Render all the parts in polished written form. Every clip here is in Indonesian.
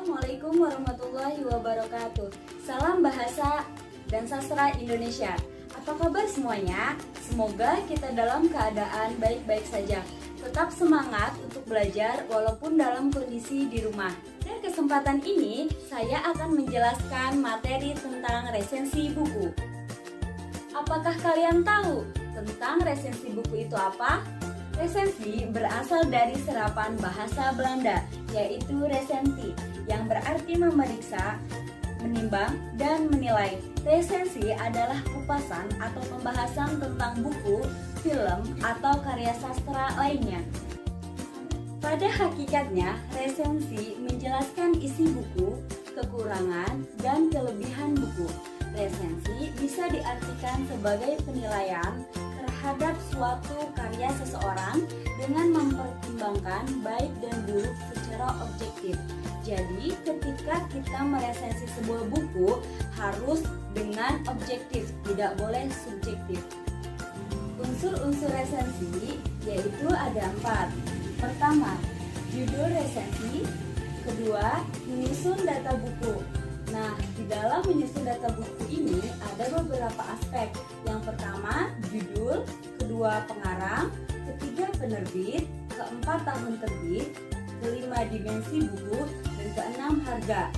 Assalamualaikum warahmatullahi wabarakatuh. Salam bahasa dan sastra Indonesia. Apa kabar semuanya? Semoga kita dalam keadaan baik-baik saja. Tetap semangat untuk belajar walaupun dalam kondisi di rumah. Dan kesempatan ini saya akan menjelaskan materi tentang resensi buku. Apakah kalian tahu tentang resensi buku itu apa? Resensi berasal dari serapan bahasa Belanda, yaitu resensi, yang berarti memeriksa, menimbang, dan menilai. Resensi adalah kupasan atau pembahasan tentang buku, film, atau karya sastra lainnya. Pada hakikatnya, resensi menjelaskan isi buku, kekurangan, dan kelebihan buku. Resensi bisa diartikan sebagai penilaian terhadap suatu karya seseorang dengan mempertimbangkan baik dan buruk secara objektif. Jadi, ketika kita meresensi sebuah buku harus dengan objektif, tidak boleh subjektif. Unsur-unsur resensi yaitu ada 4. Pertama, judul resensi. Kedua, menyusun data buku. Nah, di dalam menyusun data buku ini ada beberapa aspek. Yang pertama, judul, kedua, pengarang, ketiga, penerbit, keempat, tahun terbit, kelima, dimensi buku, dan keenam, harga.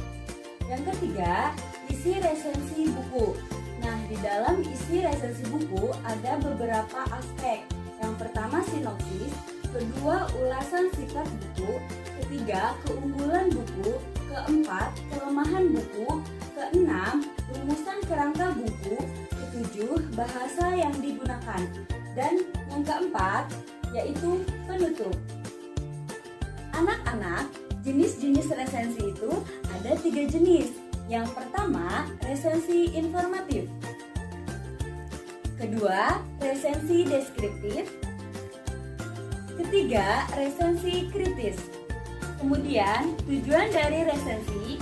Yang ketiga, isi resensi buku. Nah, di dalam isi resensi buku ada beberapa aspek. Yang pertama, sinopsis, kedua, ulasan sifat buku, ketiga, keunggulan buku, keempat, kelemahan buku, keenam, rumusan kerangka buku, ketujuh, bahasa yang digunakan, dan yang keempat yaitu penutup. Anak-anak, jenis-jenis resensi itu ada 3 jenis. Yang pertama, resensi informatif. Kedua, resensi deskriptif. Ketiga, resensi kritis. Kemudian, tujuan dari resensi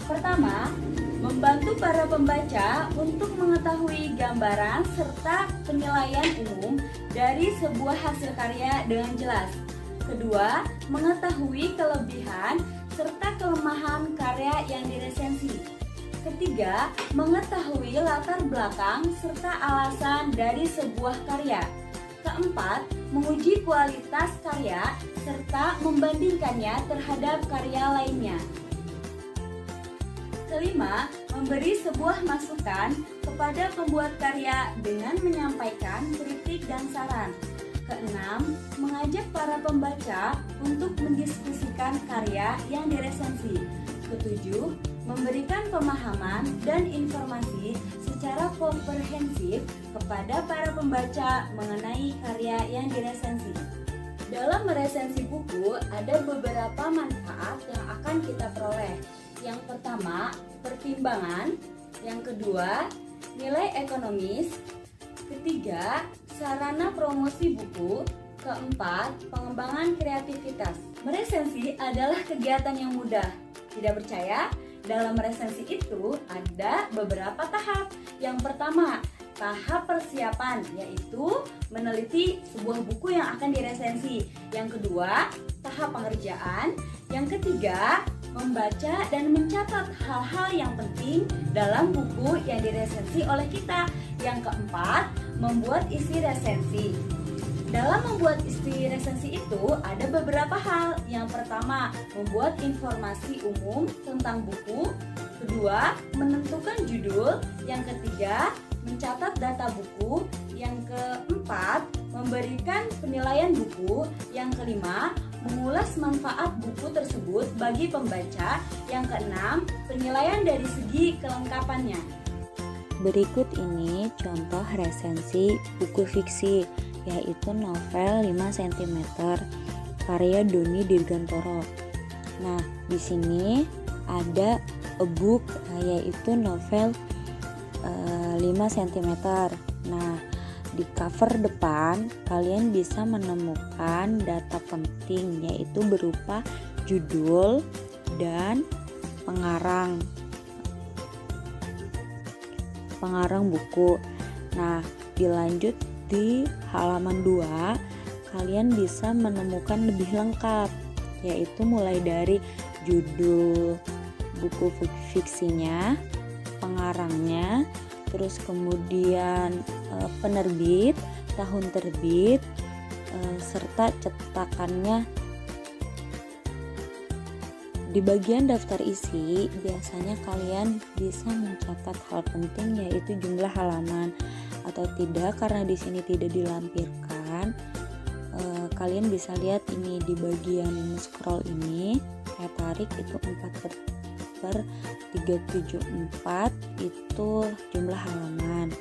pertama, membantu para pembaca untuk mengetahui gambaran serta penilaian umum dari sebuah hasil karya dengan jelas. Kedua, mengetahui kelebihan serta kelemahan karya yang diresensi. Ketiga, mengetahui latar belakang serta alasan dari sebuah karya. Keempat, menguji kualitas karya serta membandingkannya terhadap karya lainnya. Kelima, memberi sebuah masukan kepada pembuat karya dengan menyampaikan kritik dan saran. Keenam, mengajak para pembaca untuk mendiskusikan karya yang diresensi. Ketujuh, memberikan pemahaman dan informasi secara komprehensif kepada para pembaca mengenai karya yang diresensi. Dalam meresensi buku ada beberapa manfaat yang akan kita peroleh. Yang pertama, pertimbangan. Yang kedua, nilai ekonomis. Ketiga, sarana promosi buku. Keempat, pengembangan kreativitas. Meresensi adalah kegiatan yang mudah. Tidak percaya? Dalam resensi itu ada beberapa tahap. Yang pertama, tahap persiapan, yaitu meneliti sebuah buku yang akan diresensi. Yang kedua, tahap pengerjaan. Yang ketiga, membaca dan mencatat hal-hal yang penting dalam buku yang diresensi oleh kita. Yang keempat, membuat isi resensi. Dalam membuat isi resensi itu ada beberapa hal. Yang pertama, membuat informasi umum tentang buku. Kedua, menentukan judul. Yang ketiga, mencatat data buku. Yang keempat, memberikan penilaian buku. Yang kelima, mengulas manfaat buku tersebut bagi pembaca. Yang keenam, penilaian dari segi kelengkapannya. Berikut ini contoh resensi buku fiksi, yaitu novel 5 cm karya Doni Dirgantoro. Nah, di sini ada e-book yaitu novel 5 cm. Nah, di cover depan kalian bisa menemukan data penting yaitu berupa judul dan pengarang buku. Nah, dilanjut di halaman 2 kalian bisa menemukan lebih lengkap yaitu mulai dari judul buku fiksinya, pengarangnya, terus kemudian penerbit, tahun terbit, serta cetakannya. Di bagian daftar isi, biasanya kalian bisa mencatat hal penting yaitu jumlah halaman atau tidak, karena di sini tidak dilampirkan. Kalian bisa lihat ini di bagian scroll ini, saya tarik itu 4/374 itu jumlah halaman.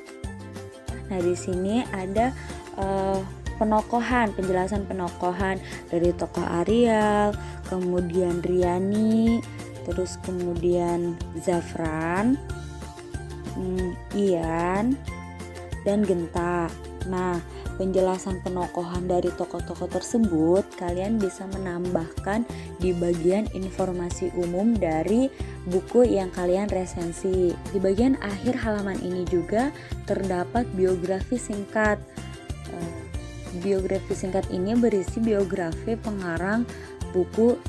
Nah, di sini ada penjelasan penokohan dari tokoh Arial, kemudian Riani, terus kemudian Zafran, Ian, dan Genta. Nah, penjelasan penokohan dari tokoh-tokoh tersebut kalian bisa menambahkan di bagian informasi umum dari buku yang kalian resensi. Di bagian akhir halaman ini juga terdapat biografi singkat. Biografi singkat ini berisi biografi pengarang buku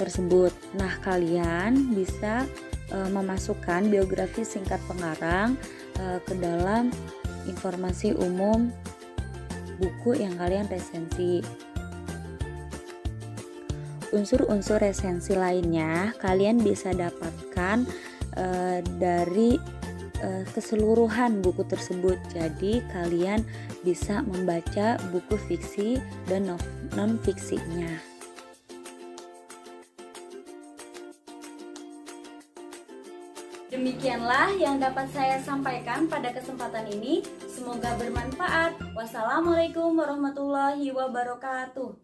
tersebut. Nah, kalian bisa memasukkan biografi singkat pengarang ke dalam informasi umum buku yang kalian resensi. Unsur-unsur resensi lainnya kalian bisa dapatkan dari keseluruhan buku tersebut. Jadi kalian bisa membaca buku fiksi dan non-fiksinya. Demikianlah yang dapat saya sampaikan pada kesempatan ini. Semoga bermanfaat. Wassalamualaikum warahmatullahi wabarakatuh.